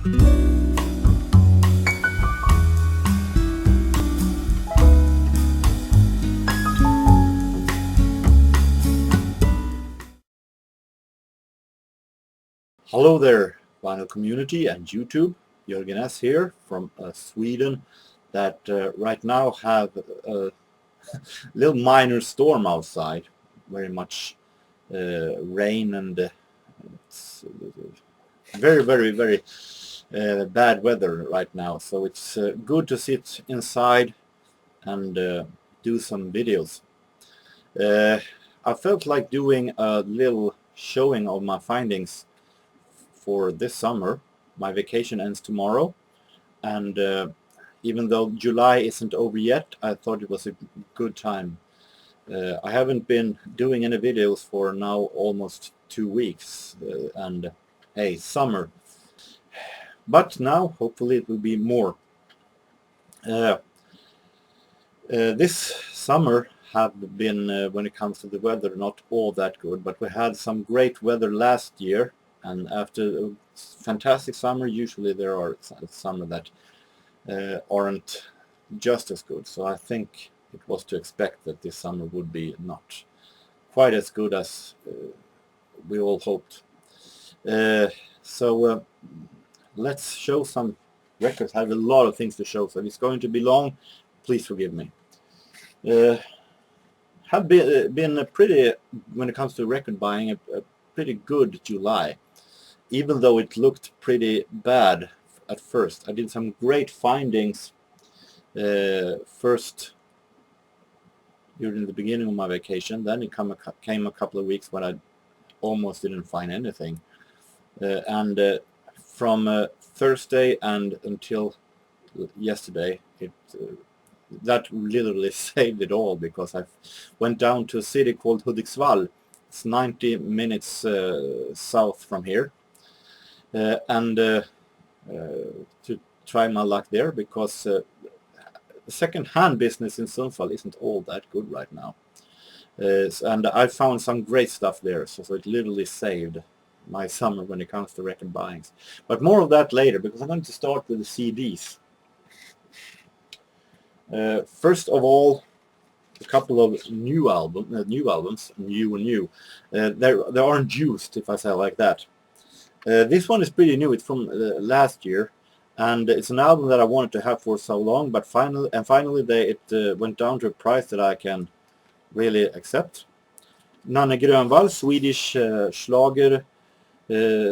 Hello there, vinyl community and YouTube. JorgenS here from Sweden that right now have a little minor storm outside. Very much rain and it's very bad weather right now. So it's good to sit inside and do some videos. I felt like doing a little showing of my findings for this summer. My vacation ends tomorrow, and even though July isn't over yet, I thought it was a good time. I haven't been doing any videos for now almost 2 weeks, and hey, summer. But now hopefully it will be more. This summer have been, when it comes to the weather, not all that good, but we had some great weather last year. And after a fantastic summer, usually there are summer that aren't just as good. So I think it was to expect that this summer would be not quite as good as we all hoped. So let's show some records. I have a lot of things to show, so if it's going to be long, please forgive me. Have been a pretty, when it comes to record buying, a pretty good July. Even though it looked pretty bad at first. I did some great findings first during the beginning of my vacation. Then it came a couple of weeks when I almost didn't find anything. And from Thursday and until yesterday, that literally saved it all, because I went down to a city called Hudiksvall. It's 90 minutes south from here. And to try my luck there, because the second-hand business in Sundsvall isn't all that good right now. And I found some great stuff there, so it literally saved my summer when it comes to record buyings. But more of that later, because I'm going to start with the CDs. First of all, a couple of new albums, new. They aren't used, if I say it like that. This one is pretty new. It's from last year, and it's an album that I wanted to have for so long, but finally it went down to a price that I can really accept. Nanne Grönvall, Swedish Schlager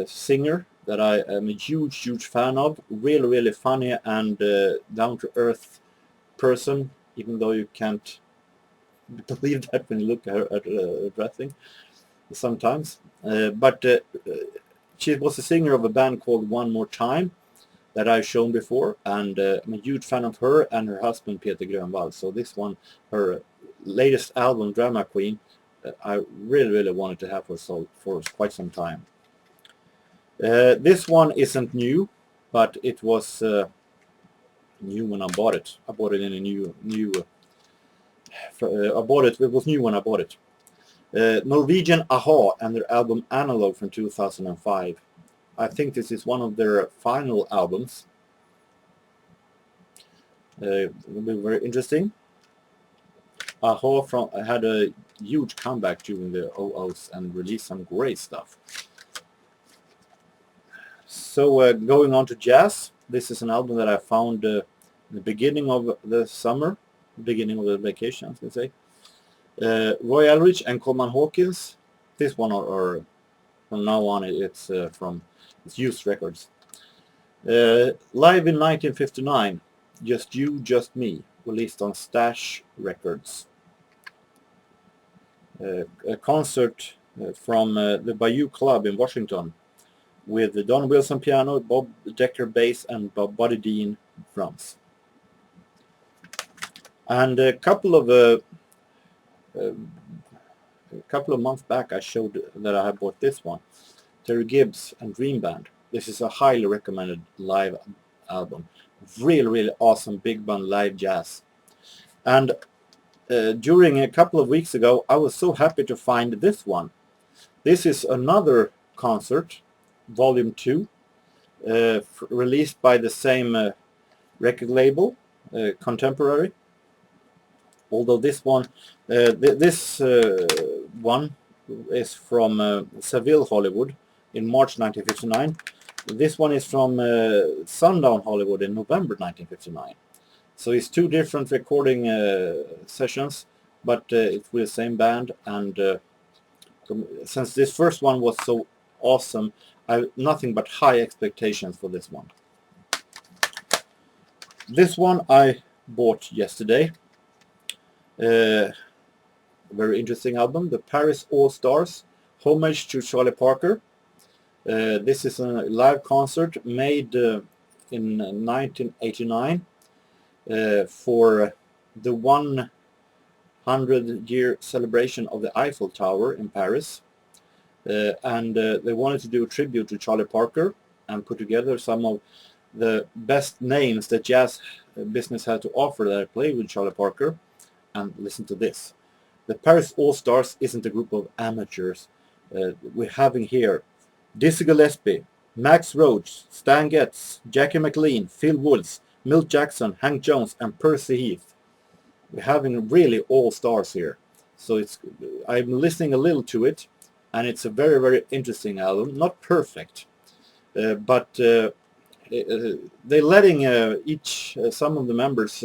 singer that I am a huge fan of. Really funny and down-to-earth person, even though you can't believe that when you look at her dressing sometimes. But she was a singer of a band called One More Time that I've shown before, and I'm a huge fan of her and her husband Peter Grönvall. So this one, her latest album, Drama Queen, I really wanted to have for quite some time. This one isn't new, but it was new when I bought it. I bought it in a it was new when I bought it. Norwegian Allthough and their album Allenthough from 2005. I think this is one of their final albums. It will be very interesting. Allthough had a huge comeback during the 00s and released some great stuff. So going on to jazz, this is an album that I found in the beginning of the summer, beginning of the vacation, I was going to say. Roy Eldridge and Coleman Hawkins. This one are from now on it's from used records. Live in 1959, Just You, Just Me, released on Stash Records. A concert from the Bayou Club in Washington with Don Wilson piano, Bob Decker bass, and Buddy Dean drums. And a couple of months back I showed that I had bought this one, Terry Gibbs and Dream Band. This is a highly recommended live album. Really awesome big band live jazz. And during a couple of weeks ago I was so happy to find this one. This is another concert, volume 2, released by the same record label, Contemporary. Although this one, one is from Seville, Hollywood, in March 1959. This one is from Sundown, Hollywood, in November 1959. So it's two different recording sessions, but it's with the same band. And since this first one was so awesome, I have nothing but high expectations for this one. This one I bought yesterday. Very interesting album, the Paris All Stars, Homage to Charlie Parker. This is a live concert made in 1989 for the 100-year celebration of the Eiffel Tower in Paris. And they wanted to do a tribute to Charlie Parker and put together some of the best names that jazz business had to offer that played with Charlie Parker. And listen to this. The Paris All-Stars isn't a group of amateurs. We're having here Dizzy Gillespie, Max Roach, Stan Getz, Jackie McLean, Phil Woods, Milt Jackson, Hank Jones, and Percy Heath. We're having really all-stars here. So I'm listening a little to it, and it's a very, very interesting album. Not perfect, but they're letting some of the members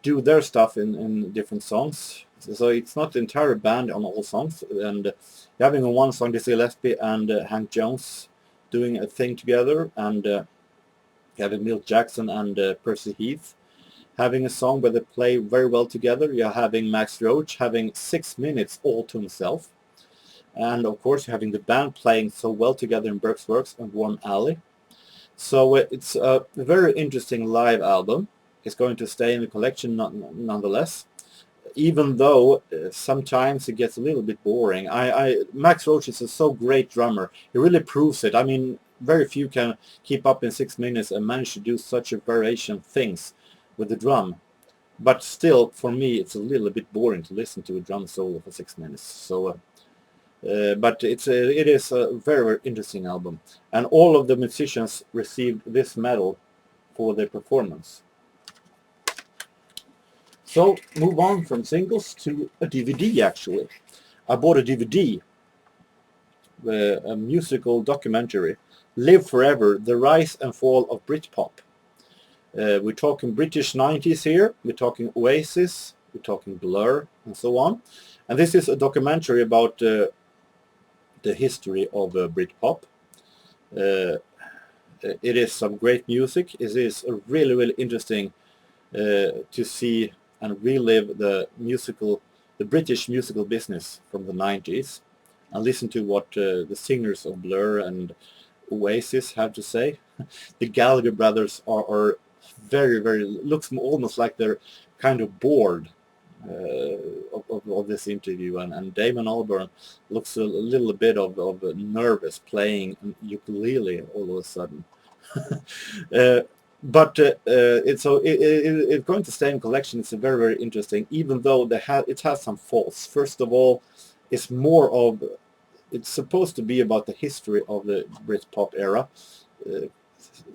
do their stuff in different songs. So it's not the entire band on all songs. And having on one song Dizzy Gillespie and Hank Jones doing a thing together, and having Milt Jackson and Percy Heath having a song where they play very well together. You're having Max Roach having 6 minutes all to himself. And of course you're having the band playing so well together in Burke's Works and Warm Alley. So it's a very interesting live album. It's going to stay in the collection nonetheless, even though sometimes it gets a little bit boring. Max Roach is a so great drummer. He really proves it. I mean, very few can keep up in 6 minutes and manage to do such a variation of things with the drum. But still, for me, it's a little bit boring to listen to a drum solo for 6 minutes. So, but it is a very, very interesting album. And all of the musicians received this medal for their performance. So, move on from singles to a DVD, actually. I bought a DVD, a musical documentary, Live Forever, The Rise and Fall of Britpop. We're talking British 90s here, we're talking Oasis, we're talking Blur, and so on. And this is a documentary about the history of Britpop. It is some great music. It is a really, really interesting to see and relive the British musical business from the 90s, and listen to what the singers of Blur and Oasis have to say. The Gallagher brothers are very, very, looks almost like they're kind of bored of this interview, and Damon Albarn looks a little bit of nervous playing ukulele all of a sudden. But it's going to stay in collection. It's a very, very interesting, even though it has some faults. First of all, it's supposed to be about the history of the Britpop era.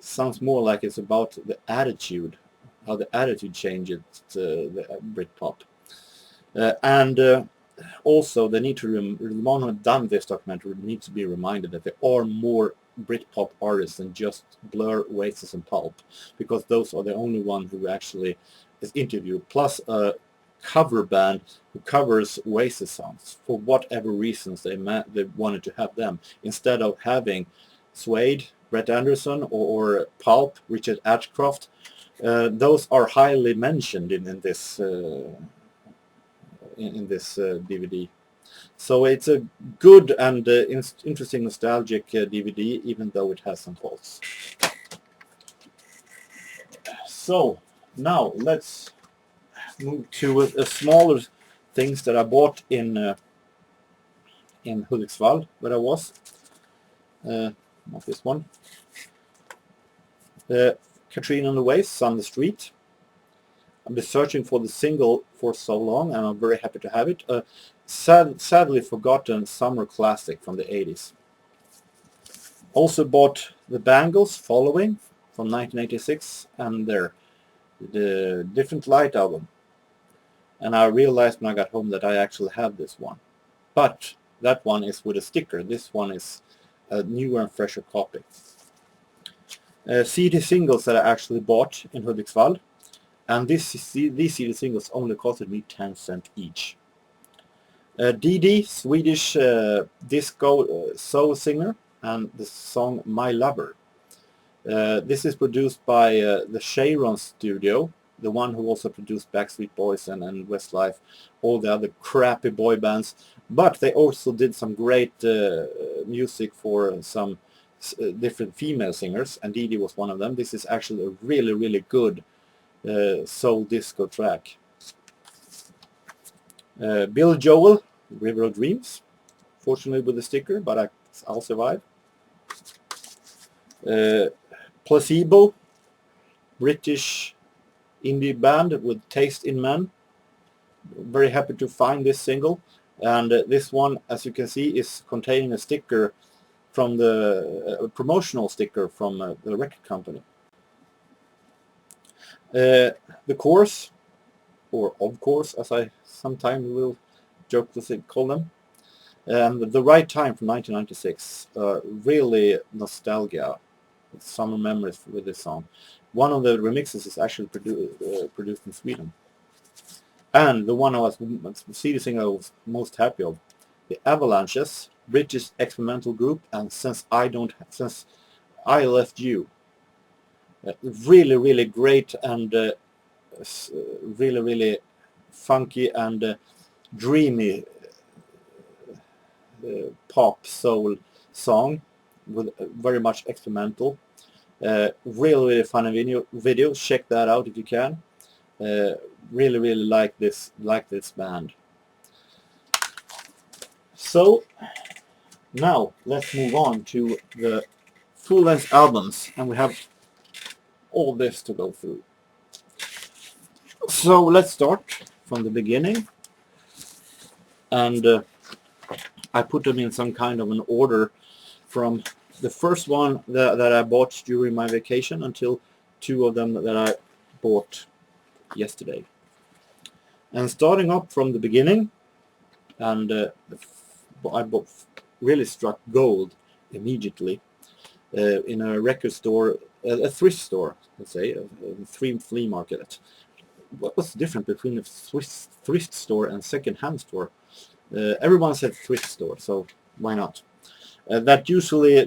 Sounds more like it's about the attitude, how the attitude changed the Britpop. And also, they need to who have done this documentary needs to be reminded that there are more Britpop artists than just Blur, Oasis, and Pulp, because those are the only ones who actually is interviewed. Plus a cover band who covers Oasis songs for whatever reasons they wanted to have them instead of having Suede, Brett Anderson, or Pulp, Richard Ashcroft. Those are highly mentioned in this DVD. So it's a good and interesting nostalgic DVD, even though it has some faults. So now let's move to a smaller things that I bought in Hudiksvall, where I was. Not this one. Katrina and the Waves, On the Street. I've been searching for the single for so long, and I'm very happy to have it. Sadly forgotten summer classic from the 80s. Also bought the Bangles Following from 1986 and the Different Light album. And I realized when I got home that I actually have this one. But that one is with a sticker. This one is a newer and fresher copy. CD singles that I actually bought in Hudiksvall. And these CD singles only costed me 10 cents each. Didi, Swedish disco soul singer, and the song My Lover. This is produced by the Sharon Studio, the one who also produced Backstreet Boys and Westlife, all the other crappy boy bands. But they also did some great music for some different female singers, and Didi was one of them. This is actually a really, really good soul disco track. Bill Joel, River of Dreams, fortunately with a sticker, but I'll survive. Placebo, British indie band with Taste in Men. Very happy to find this single, and this one, as you can see, is containing a sticker from the promotional sticker from the record company. The Course, or Of Course, as I sometimes will jokingly call them, and The Right Time from 1996. Really nostalgia, summer memories with this song. One of the remixes is actually produced in Sweden. And the one I was most happy of, the Avalanches, British experimental group, and Since I Left You. Really, really great and really, really funky and dreamy pop soul song with very much experimental. Really, really fun video. Check that out if you can. Really, really like this band. So now let's move on to the full-length albums, and we have all this to go through. So let's start from the beginning, and I put them in some kind of an order from the first one that I bought during my vacation until two of them that I bought yesterday. And starting up from the beginning, and I really struck gold immediately in a record store, a thrift store, let's say, a flea market. What was different between a thrift store and second-hand store? Everyone said thrift store, so why not? They usually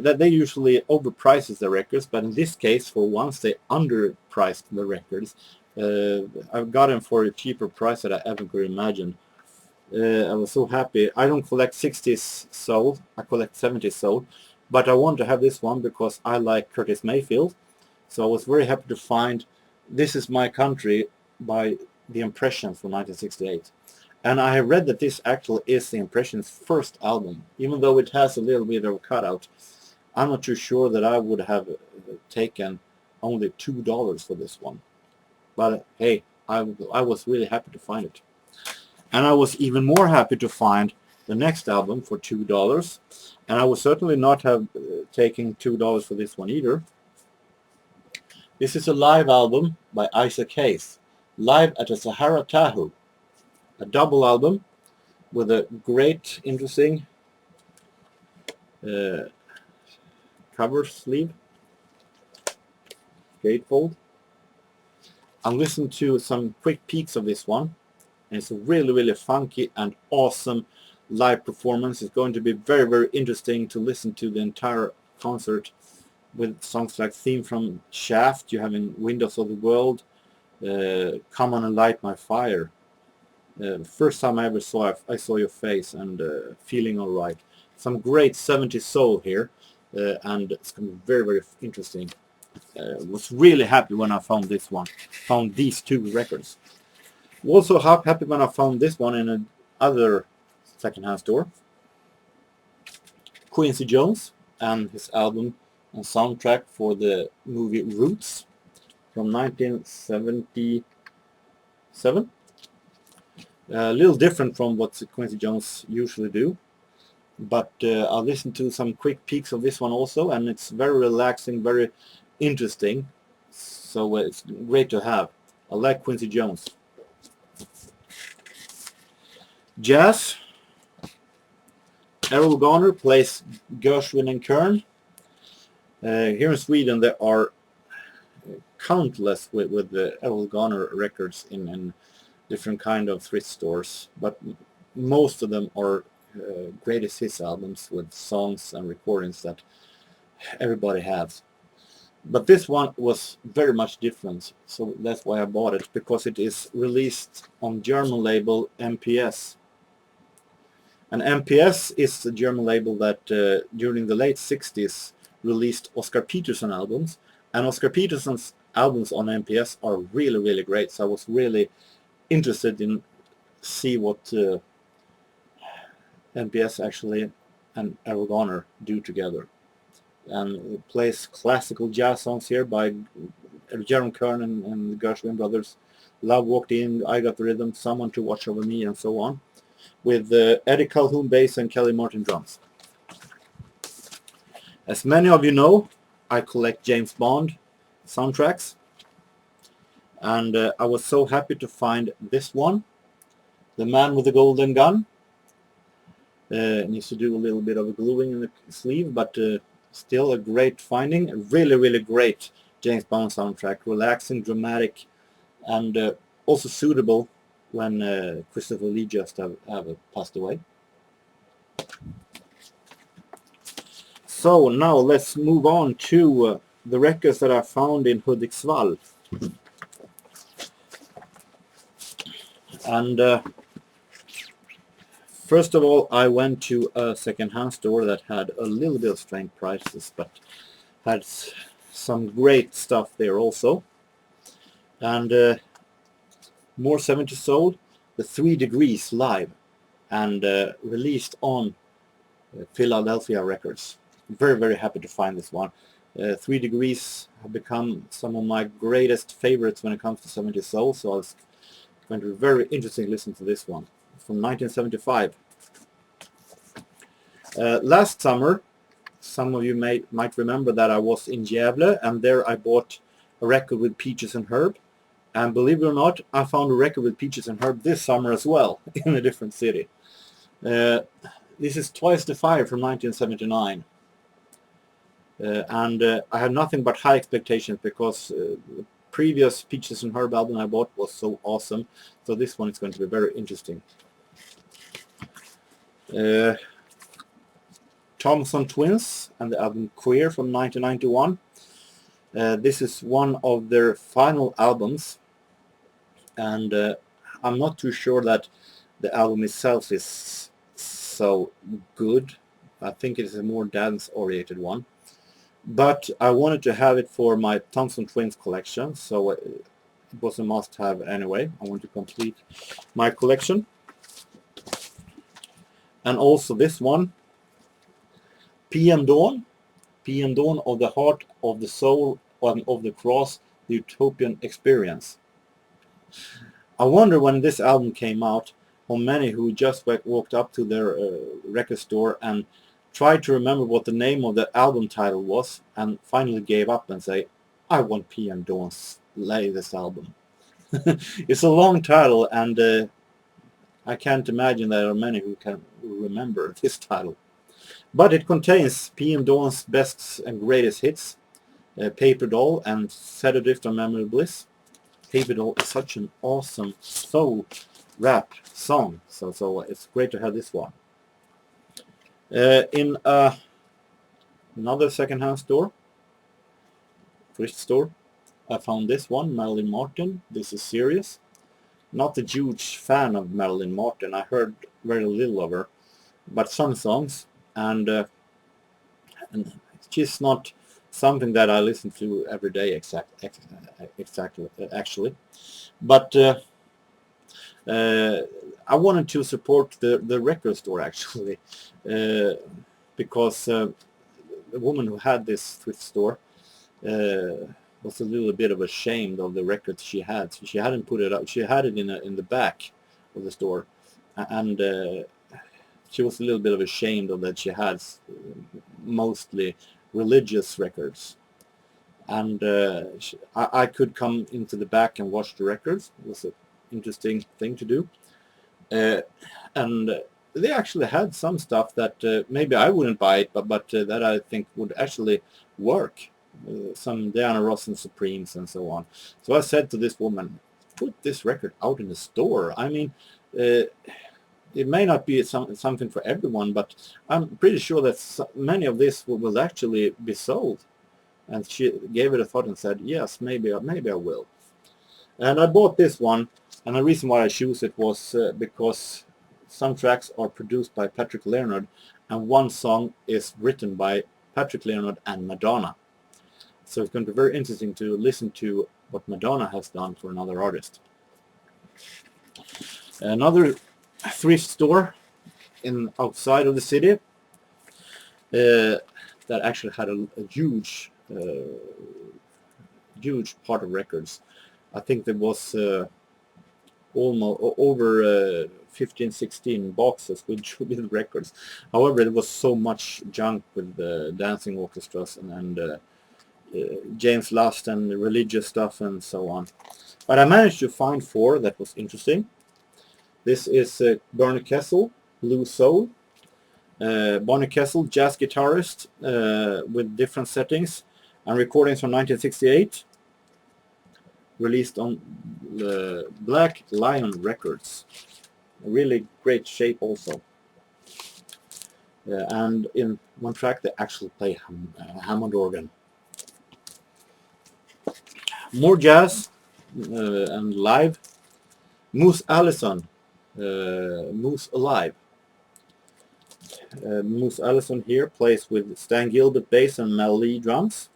overprices the records, but in this case, for once, they underpriced the records. I got them for a cheaper price that I ever could imagine. I was so happy. I don't collect 60s soul, I collect 70s soul, but I want to have this one because I like Curtis Mayfield. So I was very happy to find This Is My Country by The Impressions from 1968. And I have read that this actually is The Impressions' first album, even though it has a little bit of a cutout. I'm not too sure that I would have taken only $2 for this one. But hey, I was really happy to find it. And I was even more happy to find the next album for $2. And I would certainly not have taken $2 for this one either. This is a live album by Isaac Hayes, live at the Sahara Tahoe. A double album with a great, interesting cover sleeve, gatefold. I'll listen to some quick peeks of this one, and it's a really, really funky and awesome live performance. It's going to be very, very interesting to listen to the entire concert with songs like theme from Shaft. You have in Windows of the World, Come On and Light My Fire. The first time I ever saw your face, and Feeling Alright. Some great 70s soul here, and it's going to be very, very interesting. Was really happy when I found this one, found these two records. Also happy when I found this one in another second-hand store. Quincy Jones and his album and soundtrack for the movie Roots from 1977. A little different from what Quincy Jones usually do. but I'll listen to some quick peeks of this one also, and it's very relaxing, very interesting, so it's great to have. I like Quincy Jones. Jazz. Errol Garner plays Gershwin and Kern. Here in Sweden there are countless with the Errol Garner records in different kind of thrift stores, but most of them are greatest hits albums with songs and recordings that everybody has. But this one was very much different, so that's why I bought it, because it is released on German label MPS. And MPS is a German label that during the late 60s released Oscar Peterson albums, and Oscar Peterson's albums on MPS are really, really great, so I was really interested in see what MPS actually and Errol Garner do together. And it plays classical jazz songs here by Jerome Kern and the Gershwin brothers. Love Walked In, I Got the Rhythm, Someone to Watch Over Me, and so on, with Eddie Calhoun bass and Kelly Martin drums. As many of you know, I collect James Bond soundtracks, and I was so happy to find this one, The Man with the Golden Gun. Needs to do a little bit of a gluing in the sleeve, but still a great finding. A really, really great James Bond soundtrack, relaxing, dramatic, and also suitable when Christopher Lee just have passed away. So now let's move on to the records that I found in Hudiksvall. And first of all, I went to a second-hand store that had a little bit of strange prices, but had some great stuff there also. And more 70s soul, the 3 Degrees live, and released on Philadelphia Records. Very, very happy to find this one. 3 Degrees have become some of my greatest favorites when it comes to 70s soul, so it's going to be very interesting to listen to this one from 1975. Last summer, some of you might remember that I was in Gävle, and there I bought a record with Peaches and Herb. And believe it or not, I found a record with Peaches and Herb this summer as well, in a different city. This is Twice the Fire from 1979. And I have nothing but high expectations, because the previous Peaches and Herb album I bought was so awesome. So this one is going to be very interesting. Thompson Twins and the album Queer from 1991. This is one of their final albums, and I'm not too sure that the album itself is so good. I think it is a more dance-oriented one. But I wanted to have it for my Thompson Twins collection, so it was a must-have anyway. I want to complete my collection. And also this one, PM Dawn of the Heart, of the Soul, and of the Cross, the Utopian Experience. I wonder when this album came out, how many who just walked up to their record store and tried to remember what the name of the album title was, and finally gave up and say, I want PM Dawn's latest album. It's a long title, and I can't imagine there are many who can remember this title. But it contains PM Dawn's best and greatest hits, Paper Doll and Set Adrift on Memory Bliss. Paper Doll is such an awesome soul rap song, so it's great to have this one. In another second-hand store, thrift store, I found this one, Marilyn Martin. This is Serious. Not a huge fan of Marilyn Martin. I heard very little of her, but some songs, and she's not something that I listen to every day exactly actually. But I wanted to support the record store actually, because the woman who had this thrift store was a little bit of ashamed of the records she had. So she hadn't put it up. She had it in the back of the store, and she was a little bit of ashamed of that she had mostly religious records. And I could come into the back and watch the records. It was an interesting thing to do. And they actually had some stuff that maybe I wouldn't buy it, but that I think would actually work. Some Diana Ross and Supremes and so on. So I said to this woman, put this record out in the store. I mean, it may not be something for everyone, but I'm pretty sure that many of this will actually be sold. And she gave it a thought and said, yes, maybe I will. And I bought this one, and the reason why I choose it was because some tracks are produced by Patrick Leonard, and one song is written by Patrick Leonard and Madonna. So it's going to be very interesting to listen to what Madonna has done for another artist. Another thrift store outside of the city that actually had a huge part of records. I think there was almost over 15-16 boxes with records. However, there was so much junk with dancing orchestras and James Last and religious stuff and so on. But I managed to find 4 that was interesting. This is Bernie Kessel, Blue Soul. Barney Kessel, jazz guitarist with different settings and recordings from 1968, released on the Black Lion Records. A really great shape also. And in one track they actually play Hammond organ. More jazz and live. Moose Allison, Moose Alive. Moose Allison here plays with Stan Gilbert bass and Mel Lee drums,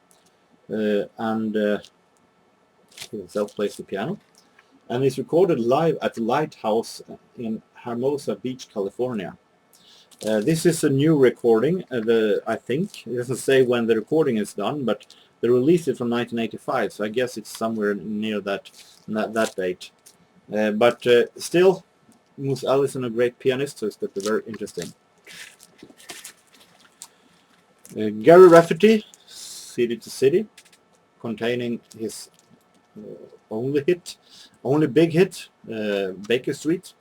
and he himself plays the piano, and he's recorded live at the Lighthouse in Hermosa Beach, California. This is a new recording. I think it doesn't say when the recording is done, but they released it from 1985, so I guess it's somewhere near that date. But still, Moose Allison, a great pianist, so it's going to be very interesting. Gary Rafferty, City to City, containing his only big hit, Baker Street,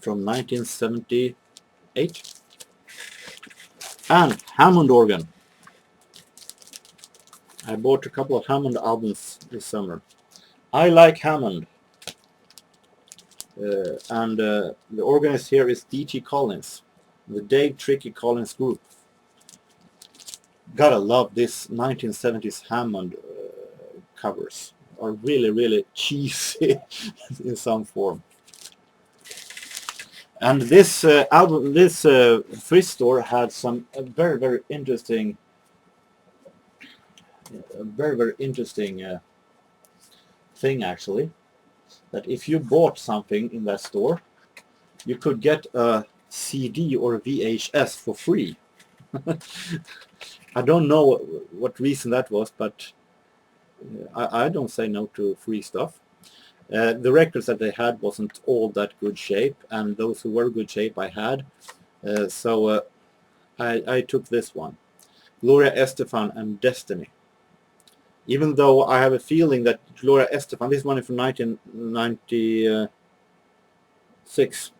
from 1978, and Hammond organ. I bought a couple of Hammond albums this summer. I like Hammond, and the organist here is D.T. Collins, the Dave Tricky Collins Group. Gotta love this 1970s Hammond covers. Are really cheesy in some form. And this album, this thrift store had some very interesting thing actually. That if you bought something in that store, you could get a CD or a VHS for free. I don't know what reason that was, but I don't say no to free stuff. The records that they had wasn't all that good shape, and those who were good shape I had. So I took this one, Gloria Estefan and Destiny. Even though I have a feeling that Gloria Estefan, this one is from 1996,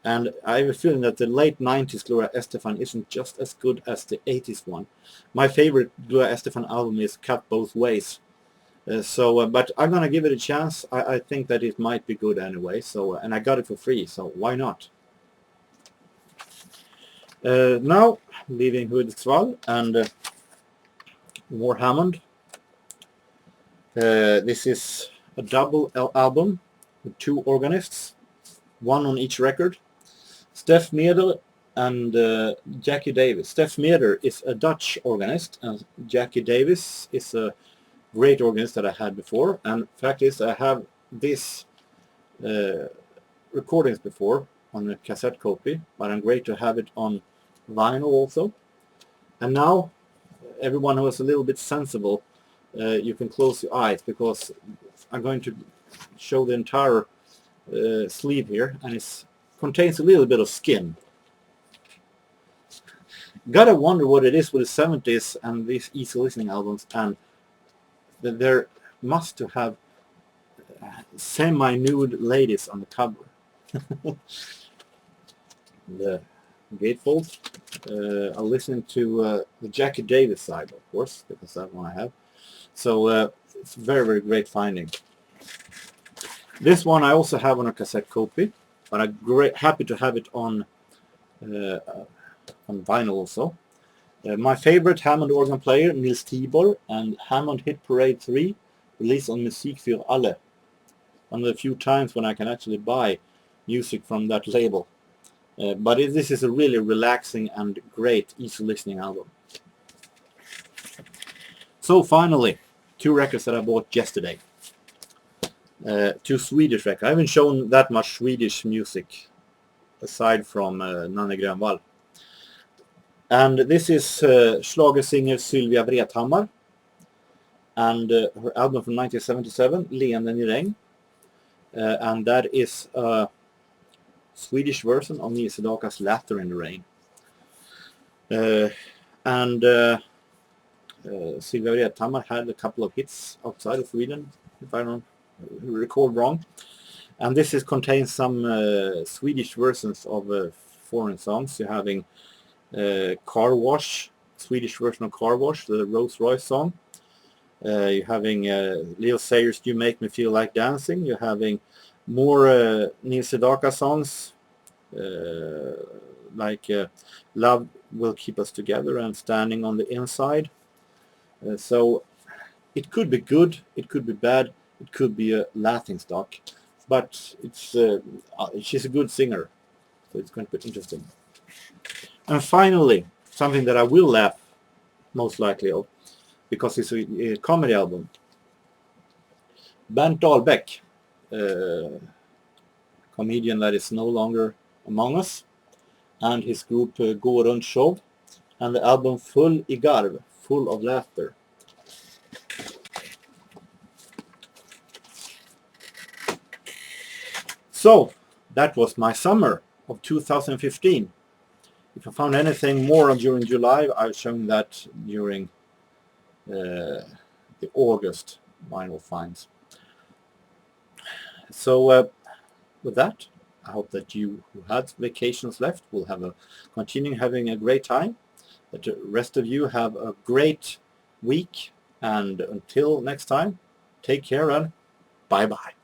and I have a feeling that the late 90s Gloria Estefan isn't just as good as the 80s one. My favorite Gloria Estefan album is Cut Both Ways. But I'm going to give it a chance. I think that it might be good anyway, so and I got it for free, so why not? Now, leaving Hudiksvall and more Hammond. This is a double album with 2 organists, 1 on each record. Stef Meder and Jackie Davis. Stef Meder is a Dutch organist, and Jackie Davis is a great organist that I had before. And fact is, I have this recordings before on a cassette copy, but I'm great to have it on vinyl also. And now, everyone who is a little bit sensible, you can close your eyes, because I'm going to show the entire sleeve here, and it's contains a little bit of skin. Gotta wonder what it is with the 70s and these easy listening albums, and that there must have semi-nude ladies on the cover. The gatefold. I'll listen to the Jackie Davis side, of course, because that one I have. So it's very, very great finding. This one I also have on a cassette copy, but I'm happy to have it on vinyl also. My favorite Hammond organ player, Nils Tibor, and Hammond Hit Parade 3, released on Musik für alle. One of the few times when I can actually buy music from that label. But this is a really relaxing and great, easy listening album. So finally, 2 records that I bought yesterday. 2 Swedish records. I haven't shown that much Swedish music aside from Nanne Grönvall. And this is schlagersinger Sylvia Vrethammar and her album from 1977, Leenden i regn. And that is a Swedish version of Nils Sedaka's Laughter in the Rain. Sylvia Vrethammar had a couple of hits outside of Sweden, if I don't recall wrong. And this contains some Swedish versions of foreign songs. You're having Car Wash, Swedish version of Car Wash, the Rolls Royce song. You're having Leo Sayers' You Make Me Feel Like Dancing. You're having more Nils Sedaka songs like Love Will Keep Us Together and Standing on the Inside. So it could be good, it could be bad, it could be a laughing stock, but it's she's a good singer, so it's going to be interesting. And finally, something that I will laugh most likely of, because it's a comedy album. Bernt Dahlbeck, comedian that is no longer among us, and his group Gå Runt Show, and the album Full I Garv, Full of Laughter. So that was my summer of 2015. If I found anything more during July, I'll show you that during the August vinyl finds. So with that, I hope that you who had vacations left will have continue having a great time. That the rest of you have a great week, and until next time, take care and bye-bye.